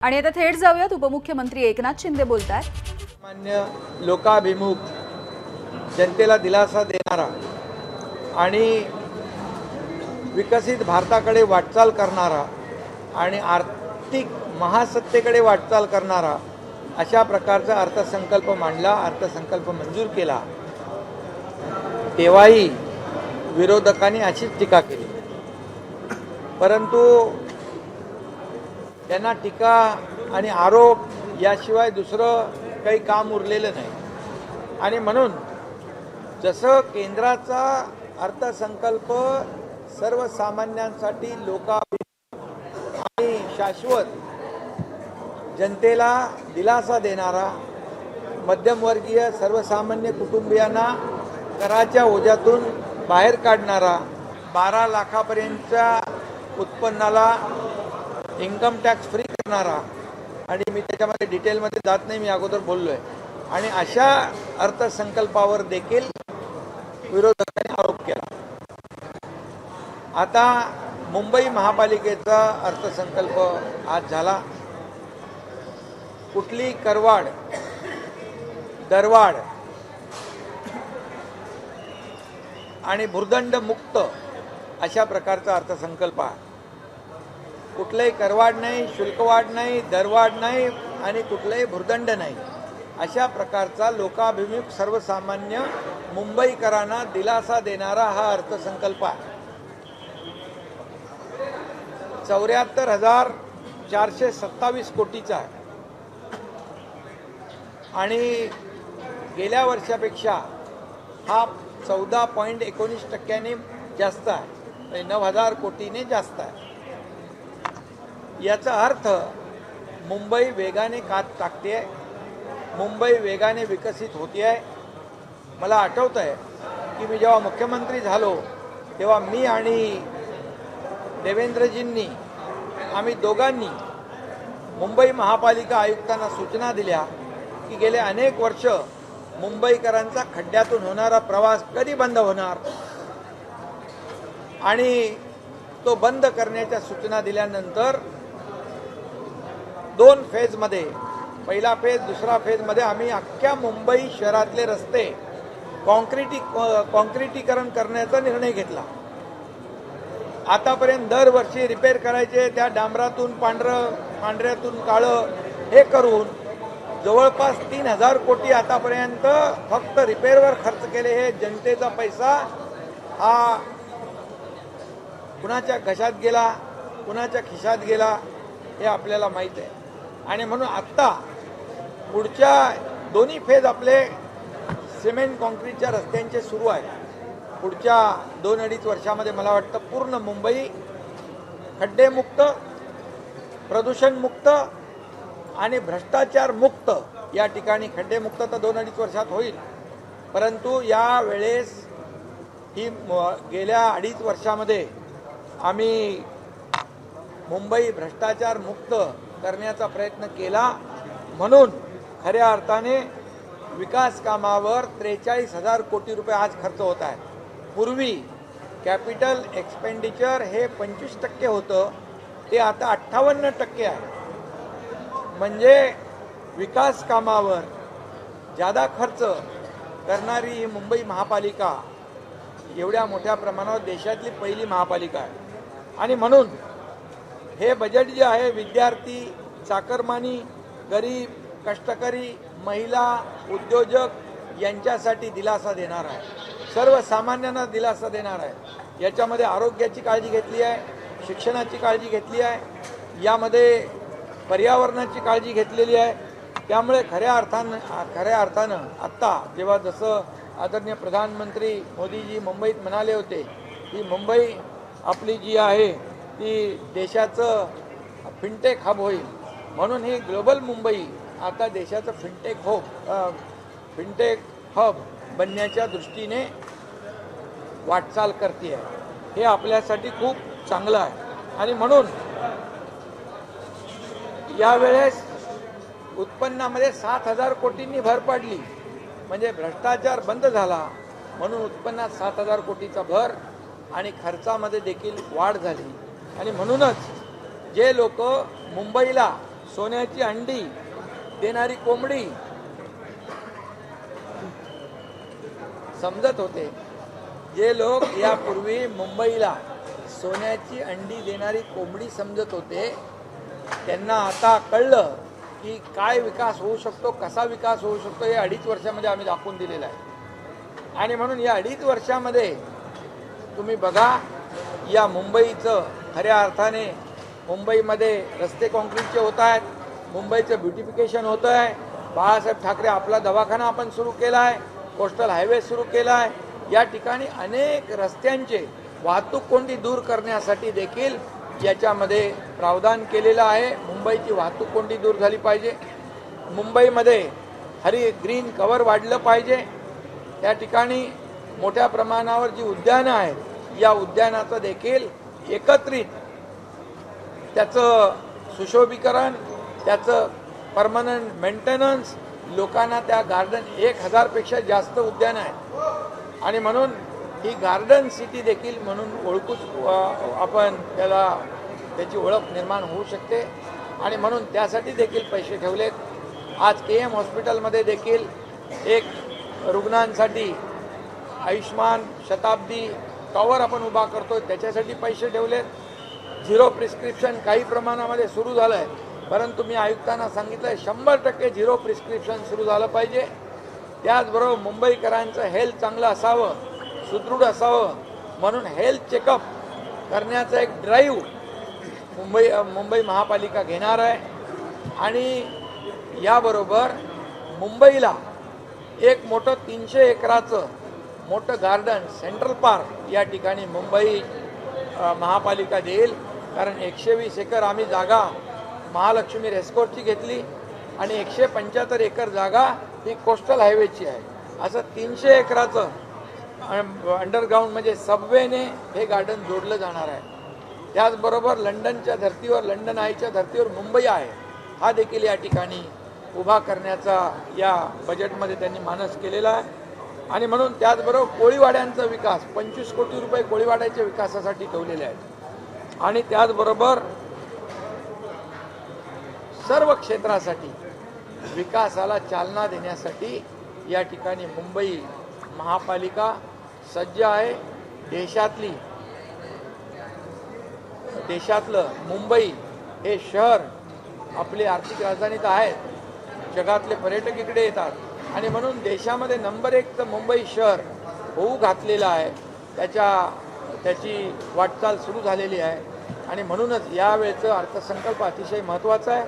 आणि आता थेट जाऊयात, उपमुख्यमंत्री एकनाथ शिंदे बोलतायत। मान्य लोकाभिमुख, जनतेला दिलासा देणारा आणि विकसित भारताकडे वाटचाल करणारा आणि आर्थिक महासत्तेकडे वाटचाल करणारा अशा प्रकारचा अर्थसंकल्प मांडला, अर्थसंकल्प मंजूर केला। तेव्हाही विरोधकांनी अशीच टीका केली, परंतु त्यांना टीका आणि आरोप याशिवाय दुसरं काही काम उरलेलं नाही। आणि म्हणून जसं केंद्राचा अर्थसंकल्प सर्वसामान्यांसाठी लोकाभिमुख आणि शाश्वत जनतेला दिलासा देणारा, मध्यमवर्गीय सर्वसामान्य कुटुंबियांना कराच्या ओझ्यातून बाहेर काढणारा, 12 लाखापर्यंतच्या उत्पन्नाला इन्कम टॅक्स फ्री करणारा, आणि मी त्याच्यामध्ये डिटेलमध्ये जात नाही, मी अगोदर बोललोय, आणि अशा अर्थसंकल्पावर देखील विरोधकांनी आरोप केला। आता मुंबई महापालिकेचा अर्थसंकल्प आज झाला। कुठली करवाढ, दरवाढ आणि भुर्दंड मुक्त अशा प्रकारचा अर्थसंकल्प आहे। कुठलेही करवाढ नाही, शुल्कवाढ नाही, दरवाढ नाही आणि कुठलेही भुर्दंड नाही, अशा प्रकारचा लोकाभिमुख सर्वसामान्य मुंबईकरांना दिलासा देणारा हा अर्थसंकल्प आहे। 74,427 कोटीचा आहे आणि गेल्या वर्षापेक्षा हा 14.19% जास्त आहे, म्हणजे 9,000 कोटीने जास्त आहे। याचा अर्थ मुंबई वेगाने कात टाकते आहे, मुंबई वेगाने विकसित होते आहे। मला आठवत आहे की मी जेव्हा मुख्यमंत्री झालो तेव्हा मी आणि देवेंद्रजींनी, आम्ही दोघांनी मुंबई महापालिका आयुक्तांना सूचना दिल्या की गेले अनेक वर्ष मुंबईकरांचा खड्ड्यातून होणारा प्रवास कधी बंद होणार, आणि तो बंद करण्याच्या सूचना दिल्यानंतर 2 फेजमध्ये, पहिला फेज दुसरा फेजमध्ये आम्ही अख्ख्या मुंबई शहरातले रस्ते कॉन्क्रिटीकरण करण्याचा निर्णय घेतला। आतापर्यंत दरवर्षी रिपेअर करायचे, त्या डांबरातून पांढरं, पांढऱ्यातून काळं हे करून जवळपास 3,000 कोटी आतापर्यंत फक्त रिपेअरवर खर्च केले। हे जनतेचा पैसा हा कुणाच्या घशात गेला, कुणाच्या खिशात गेला हे आपल्याला माहीत आहे। आणि म्हणून आत्ता पुढच्या दोन्ही फेज आपले सिमेंट कॉन्क्रीटच्या रस्त्यांचे सुरू आहेत। पुढच्या 2-2.5 वर्षामध्ये मला वाटतं पूर्ण मुंबई खड्डेमुक्त, प्रदूषणमुक्त आणि भ्रष्टाचार मुक्त या ठिकाणी, खड्डेमुक्त तर 2-2.5 वर्षात होईल, परंतु या वेळेस ही गेल्या 2.5 वर्षामध्ये आम्ही मुंबई भ्रष्टाचार मुक्त करण्याचा प्रयत्न केला। म्हणून खऱ्या अर्थाने विकास कामावर 43,000 कोटी रुपये आज खर्च होत आहे। पूर्वी कॅपिटल एक्सपेंडिचर हे 25% होतं, ते आता 58% आहे। म्हणजे विकास कामावर जादा खर्च करणारी ही मुंबई महापालिका एवढ्या मोठ्या प्रमाणावर देशातली पहिली महापालिका आहे। आणि म्हणून हे बजेट जे आहे विद्यार्थी, चाकरमानी, गरीब, कष्टकरी, महिला, उद्योजक यांच्यासाठी दिलासा देणार आहे, सर्वसामान्यांना दिलासा देणार आहे। याच्यामध्ये आरोग्याची काळजी घेतली आहे, शिक्षणाची काळजी घेतली आहे, यामध्ये पर्यावरणाची काळजी घेतलेली आहे। त्यामुळे खऱ्या अर्थानं आत्ता जेव्हा जसं आदरणीय प्रधानमंत्री मोदीजी मुंबईत म्हणाले होते की मुंबई आपली जी आहे ती देशाचं फिनटेक हब होईल, म्हणून ही ग्लोबल मुंबई आता देशाचं फिनटेक हब बनण्याच्या दृष्टीने वाटचाल करते आहे। हे आपल्यासाठी खूप चांगलं आहे। आणि म्हणून यावेळेस उत्पन्नामध्ये 7,000 कोटींनी भर पडली, म्हणजे भ्रष्टाचार बंद झाला, म्हणून उत्पन्नात 7,000 कोटीचा भर आणि खर्चामध्ये देखील वाढ झाली। आणि म्हणूनच जे लोक मुंबईला सोन्याची अंडी देणारी कोंबडी समजत होते. जे लोक यापूर्वी मुंबईला सोन्याची अंडी देणारी कोंबडी समजत होते, त्यांना आता कळलं की काय विकास होऊ शकतो, कसा विकास होऊ शकतो, हे 2.5 वर्षामध्ये आम्ही दाखवून दिलेलं आहे. आणि म्हणून या 2.5 वर्षामध्ये तुम्ही बघा, या मुंबईचं खऱ्या अर्थाने मुंबईमध्ये रस्ते काँक्रीटचे होत आहेत, मुंबईचं ब्युटिफिकेशन होतं आहे. बाळासाहेब ठाकरे आपला दवाखाना आपण सुरू केला आहे, कोस्टल हायवे सुरू केला आहे. या ठिकाणी अनेक रस्त्यांचे वाहतूक कोंडी दूर करण्यासाठी देखील याच्यामध्ये प्रावधान केलेलं आहे. मुंबईची वाहतूक कोंडी दूर झाली पाहिजे, मुंबईमध्ये ग्रीन कव्हर वाढलं पाहिजे. त्या ठिकाणी मोठ्या प्रमाणावर जी उद्यानं आहेत, या उद्यानाचं देखील एकत्रित त्याचं सुशोभीकरण, त्याचं परमनंट मेंटेनन्स, लोकांना त्या गार्डन 1000पेक्षा जास्त उद्यानं आहेत आणि म्हणून ही गार्डन सिटी देखील म्हणून ओळखूच आपण त्याची ओळख निर्माण होऊ शकते. आणि म्हणून त्यासाठी देखील पैसे ठेवलेत. आज KM हॉस्पिटलमध्ये देखील एक रुग्णांसाठी आयुष्मान शताब्दी टॉवर आपण उभा करतो, त्याच्यासाठी पैसे ठेवलेत. 0 प्रिस्क्रिप्शन काही प्रमाणामध्ये सुरू झालं आहे, परंतु मी आयुक्तांना सांगितलं आहे 100% 0 प्रिस्क्रिप्शन सुरू झालं पाहिजे. त्याचबरोबर मुंबईकरांचं हेल्थ चांगलं असावं, सुदृढ असावं म्हणून हेल्थ चेकअप करण्याचा एक ड्राईव्ह मुंबई महापालिका घेणार आहे. आणि याबरोबर मुंबईला एक मोठं 300 एकराचं मोठं गार्डन सेंट्रल पार्क या ठिकाणी मुंबई महापालिका देईल. कारण 120 एकर आम्ही जागा महालक्ष्मी रेस्कोर्सची घेतली आणि 175 एकर जागा ही कोस्टल हायवेची आहे. असं 300 एकराचं अंडरग्राऊंड म्हणजे सबवेने हे गार्डन जोडलं जाणार आहे. त्याचबरोबर लंडनच्या धर्तीवर, लंडन आयच्या धर्तीवर मुंबई आहे, हा देखील या ठिकाणी उभा करण्याचा या बजेटमध्ये त्यांनी मानस केलेला आहे. आणि म्हणून त्याचबरोबर कोळीवाड्यांचा विकास 25 कोटी रुपये कोळीवाड्याच्या विकासासाठी ठेवलेले आहेत. आणि त्याचबरोबर सर्व क्षेत्रासाठी विकासाला चालना देण्यासाठी या ठिकाणी मुंबई महापालिका सज्ज आहे. देशातलं मुंबई हे शहर आपली आर्थिक राजधानी तर आहे, जगातले पर्यटक इकडे येतात आणि म्हणून देशामध्ये नंबर 1 तर मुंबई शहर होऊ घातलेलं आहे. त्याची वाटचाल सुरू झालेली आहे. आणि म्हणूनच यावेळचं अर्थसंकल्प अतिशय महत्त्वाचा आहे.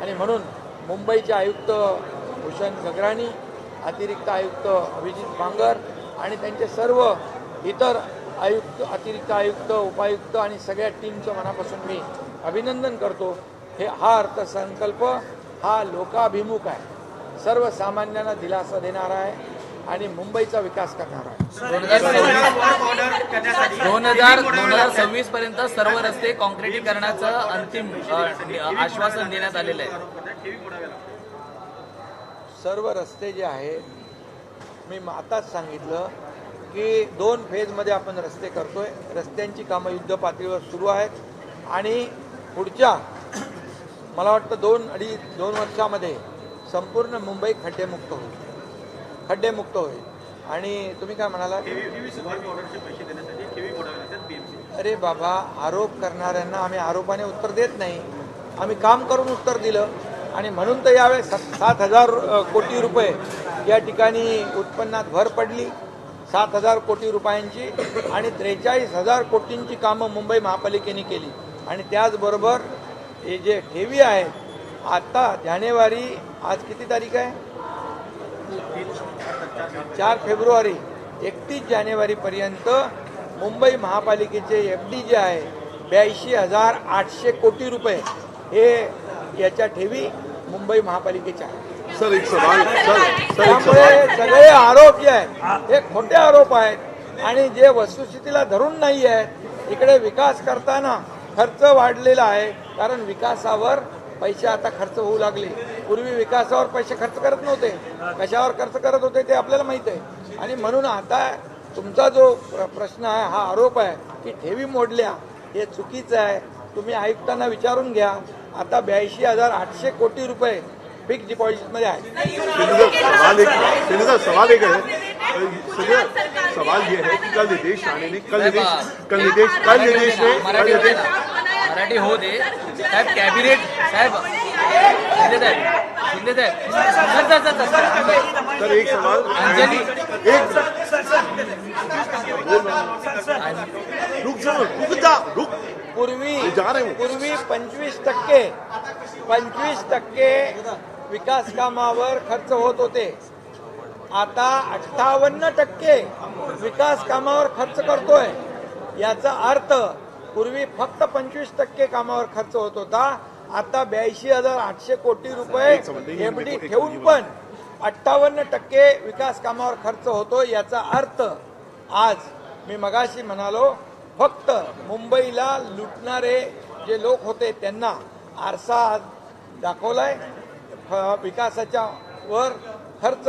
आणि म्हणून मुंबईचे आयुक्त भूषण गगराणी, अतिरिक्त आयुक्त अभिजित बांगर आणि त्यांचे सर्व इतर आयुक्त, अतिरिक्त आयुक्त, उपायुक्त आणि सगळ्या टीमचं मनापासून मी अभिनंदन करतो. हा अर्थसंकल्प हा लोकाभिमुख आहे, सर्वसामान्यांना दिलासा देणारा आहे आणि मुंबईचा विकास करणारा आहे. 2026 पर्यंत सर्व रस्ते काँक्रिटीकरणाचं अंतिम आश्वासन देण्यात आलेलं आहे. सर्व रस्ते जे आहेत, मी आताच सांगितलं की 2 फेजमध्ये आपण रस्ते करतोय. रस्त्यांची कामं युद्ध पातळीवर सुरू आहेत आणि पुढच्या मला वाटतं 2 वर्षामध्ये संपूर्ण मुंबई खड्डेमुक्त होईल. आणि तुम्ही काय म्हणाला? अरे बाबा, आरोप करणाऱ्यांना आम्ही आरोपाने उत्तर देत नाही, आम्ही काम करून उत्तर दिलं. आणि म्हणून तर यावेळेस 7,000 कोटी रुपये या ठिकाणी उत्पन्नात भर पडली, 7,000 कोटी रुपयांची. आणि 43,000 कोटींची कामं मुंबई महापालिकेने केली. आणि त्याचबरोबर हे जे ठेवी आहेत, आता जानेवारी, आज किती तारीख आहे? 4 फेब्रुवारी, 31 जानेवारीपर्यंत मुंबई महापालिकेचे FD जे आहे 82,800 कोटी रुपये हे याच्या ठेवी मुंबई महापालिकेच्या आहेत. सर, एक सवाल त्यामुळे सगळे आरोप जे आहेत हे खोटे आरोप आहेत आणि जे वस्तुस्थितीला धरून नाही आहेत. इकडे विकास करताना खर्च वाढलेला आहे, कारण विकासावर पैसे आता खर्च होऊ लागले. पूर्वी विकासावर पैसे खर्च करत नव्हते, कशावर खर्च करत होते ते आपल्याला माहीत आहे. आणि म्हणून आता तुमचा जो प्रश्न आहे, हा आरोप आहे की ठेवी मोडल्या, हे चुकीचं आहे. तुम्ही आयुक्तांना विचारून घ्या. आता 82,800 कोटी रुपये फिक्स डिपॉझिटमध्ये आहे. सवाल एक है सवाल ये है कि कल निदेश राणे ने कल निदेश ने मराठी हो दे साहेब. कॅबिनेट साहेब शिंदे साहेब सर एक सवाल अंजली रुक जा पूर्वी जा रहे हूं. 25% विकास कामावर खर्च होत होते. आता 58% विकास कामावर खर्च करतोय. याचा अर्थ पूर्वी फक्त 25% कामावर खर्च होत होता. आता 82,800 कोटी रुपये एफडी ठेवून पण 58% विकास कामावर खर्च होतो. याचा अर्थ आज मी मगाशी म्हणालो, फक्त मुंबईला लुटणारे जे लोक होते त्यांना आरसा दाखवलाय. विकासाच्या वर खर्च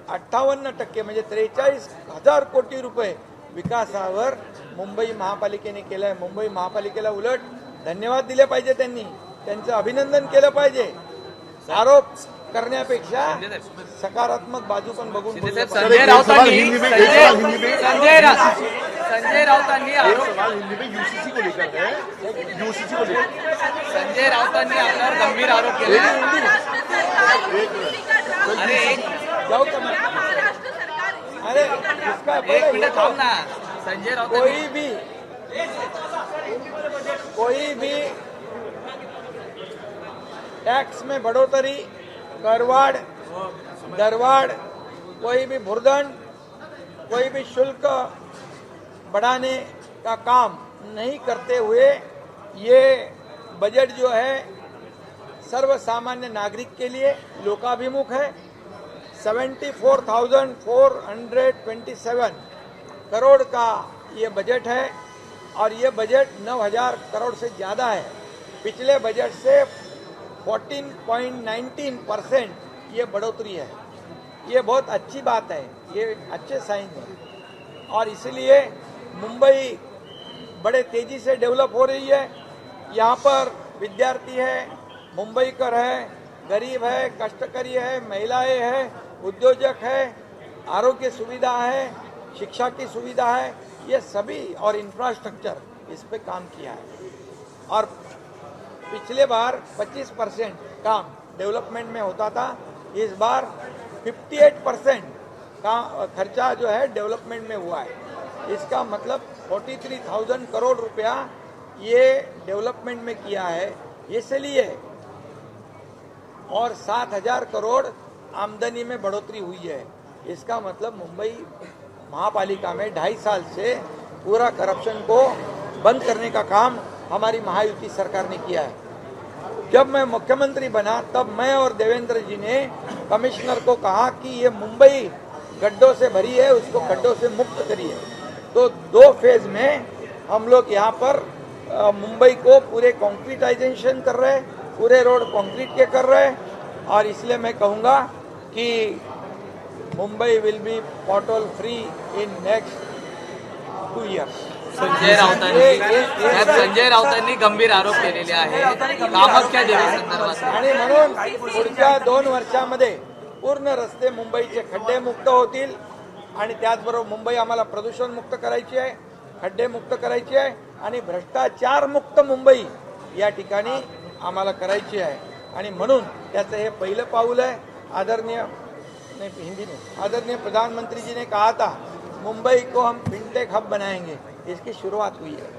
58% म्हणजे 43,000 कोटी रुपये विकासावर मुंबई महापालिकेने केलाय. मुंबई महापालिकेला उलट धन्यवाद दिले पाहिजे. त्यांनी त्यांचं अभिनंदन केलं पाहिजे. आरोप करण्यापेक्षा सकारात्मक बाजू पण बघून बोललं पाहिजे. संजय राऊतांनी आरोप सवाल हिंदी में यूसीसी को लेकर है. यूसीसी को लेकर संजय राऊतांनी आपल्यावर गंभीर आरोप केले. अरे जाऊ का मैं? अरे इसका एक मिनिट थांब ना. संजय राऊतांनी कोई भी टैक्स में बढ़ोतरी, करवाड़, दरवाड़, कोई भी भुर्दंड, कोई भी शुल्क बढ़ाने का काम नहीं करते हुए ये बजट जो है सर्वसामान्य नागरिक के लिए लोकाभिमुख है. 74,427 करोड़ का ये बजट है और ये बजट 9,000 करोड़ से ज़्यादा है. पिछले बजट से 14.19% ये बढ़ोतरी है. ये बहुत अच्छी बात है. ये अच्छे साइन है और इसलिए मुंबई बड़े तेजी से डेवलप हो रही है. यहाँ पर विद्यार्थी है, मुंबईकर है, गरीब है, कष्टकरी है, महिलाएं हैं, उद्योजक है, आरोग्य सुविधा है, शिक्षा की सुविधा है, ये सभी और इंफ्रास्ट्रक्चर इस पे काम किया है. और पिछले बार 25% काम डेवलपमेंट में होता था. इस बार 58% का खर्चा जो है डेवलपमेंट में हुआ है. इसका मतलब 43,000 करोड़ रुपया ये डेवलपमेंट में किया है. इसलिए और 7,000 करोड़ आमदनी में बढ़ोतरी हुई है. इसका मतलब मुंबई महापालिका में 2.5 साल से पूरा करप्शन को बंद करने का काम हमारी महायुति सरकार ने किया है. जब मैं मुख्यमंत्री बना तब मैं और देवेंद्र जी ने कमिश्नर को कहा कि ये मुंबई गड्ढों से भरी है, उसको गड्ढों से मुक्त करिए. तो 2 फेज में हम लोग यहाँ पर मुंबई को पूरे कंक्रीटाइजेशन कर रहे हैं, पूरे रोड कंक्रीट के कर रहे हैं. और इसलिए मैं कहूँगा कि Mumbai will be pothole free in next 2 years. Sanjay राऊतांनी गंभीर आरोप केलेले आहे कामाख्या देवी संदर्भात. आणि म्हणून पुढच्या 2 वर्षामध्ये पूर्ण रस्ते मुंबईचे खड्डे मुक्त होतील. आणि त्याचबरोबर मुंबई आम्हाला प्रदूषण मुक्त करायची आहे, खड्डे मुक्त करायची आहे आणि भ्रष्टाचार मुक्त मुंबई या ठिकाणी आम्हाला करायची आहे. आणि म्हणून त्याचं हे पहिलं पाऊल आहे. आदरणीय प्रधानमंत्री जी ने कहा था मुंबई को हम फिनटेक हब बनाएंगे. इसकी शुरुआत हुई है.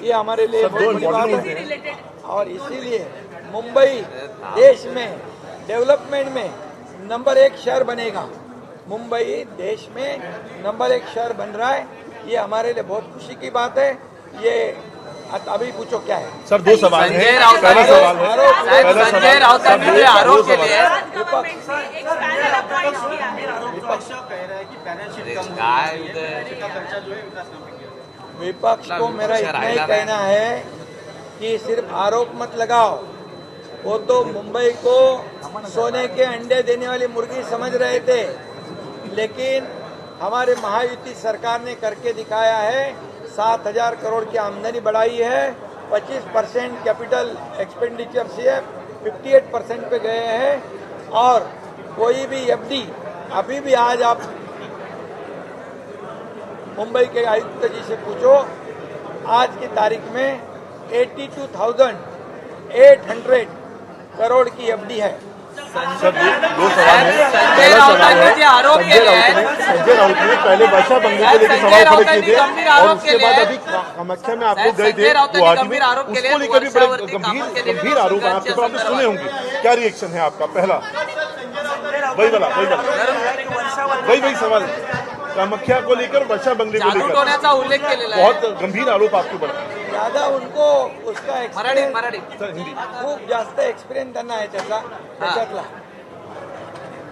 ये हमारे लिए बहुत बड़ी बात है. और इसीलिए मुंबई देश में डेवलपमेंट में नंबर 1 शहर बनेगा. मुंबई देश में नंबर 1 शहर बन रहा है. ये हमारे लिए बहुत खुशी की बात है. ये अभी पूछो क्या है. सर 2 सवाल है. संजय राऊतांनी जे आरोप केले विपक्ष को मेरा इतना ही कहना है कि सिर्फ आरोप मत लगाओ. वो तो मुंबई को सोने के अंडे देने वाली मुर्गी समझ रहे थे, लेकिन हमारे महायुति सरकार ने करके दिखाया है. 7,000 करोड़ की आमदनी बढ़ाई है, 25% कैपिटल एक्सपेंडिचर से 58% पे गए हैं और कोई भी एफडी अभी भी आज आप मुंबई के आयुक्त जी से पूछो, आज की तारीख में 82,800 करोड़ की एफडी है। सर दो सवाल है। संजय पहला राउत सवाल ने है जे आरोप केले आहेत, संजय राउत ने पहले वर्षा बंगले को लेकर संजय सवाल राउत खड़े ने किए थे गंभीर और आरोप उसके केले बाद हैं। अभी कामाख्या में आप लोग साहेब, गए थे संजय राउत ने गुवाहाटी में, गंभीर आरोप केले उसको हैं, लेकर भी बड़े वर्षावरती कामं केलेली गंभीर आरोप हैं आपके, तो आपने सुने होंगे। क्या रिएक्शन है आपका? पहला वही सवाल है। कामाख्या को लेकर वर्षा बंगले को जादू लेकर टोण्याचा उल्लेख केलेला आहे। बहुत गंभीर आरोप आपके ऊपर। ज्यादा उनको उसका एक्सपिरियन्स मराठी सर हिंदी खूप जास्त एक्सपिरियन्स त्यांना आहे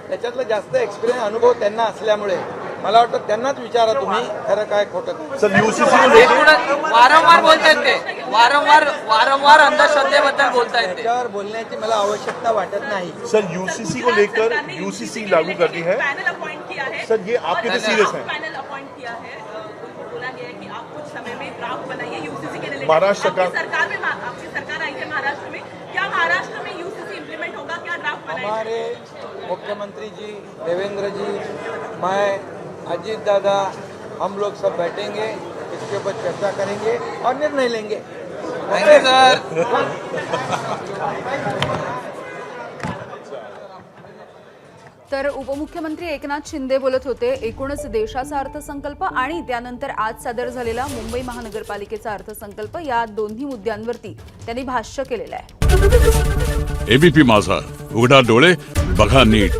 त्याच्यातला जास्त एक्सपिरियन्स अनुभव त्यांना असल्यामुळे मला वाटतं त्यांनाच विचारा तुम्ही खरं काय खोटं काय। सर यूसीसी को लेकर एकूणच वारंवार बोलतायत ते, वारंवार अंधश्रद्धेबद्दल बोलतायत ते। त्याच्यावर बोलण्याची मला आवश्यकता वाटत नाही। सर यूसीसी को लेकर यूसीसी लागू कर दी है पैनल अपॉइंट किया है सर, ये आप कितने सीरियस हैं? पैनल अपॉइंट किया है, बोला गया है कि आप कुछ समय में ड्राफ्ट बनाइए यूसीसी के रिलेटेड। महाराष्ट्र का- आपकी सरकार आई है महाराष्ट्र में, क्या महाराष्ट्र में यूसीसी इंप्लीमेंट होगा? क्या ड्राफ्ट बनाएंगे? हमारे मुख्यमंत्री जी, देवेंद्र जी, मैं, अजीत दादा, हम लोग सब बैठेंगे, इसके ऊपर चर्चा करेंगे और निर्णय लेंगे। Thank you sir. तर उपमुख्यमंत्री एकनाथ शिंदे बोलत होते। एकूणच देशाचा अर्थसंकल्प आणि त्यानंतर आज सादर झालेला मुंबई महानगरपालिकेचा अर्थसंकल्प या दोन्ही मुद्द्यांवरती त्यांनी भाष्य केलेलं आहे। एबीपी माझा, उघडा डोळे बघा नीट।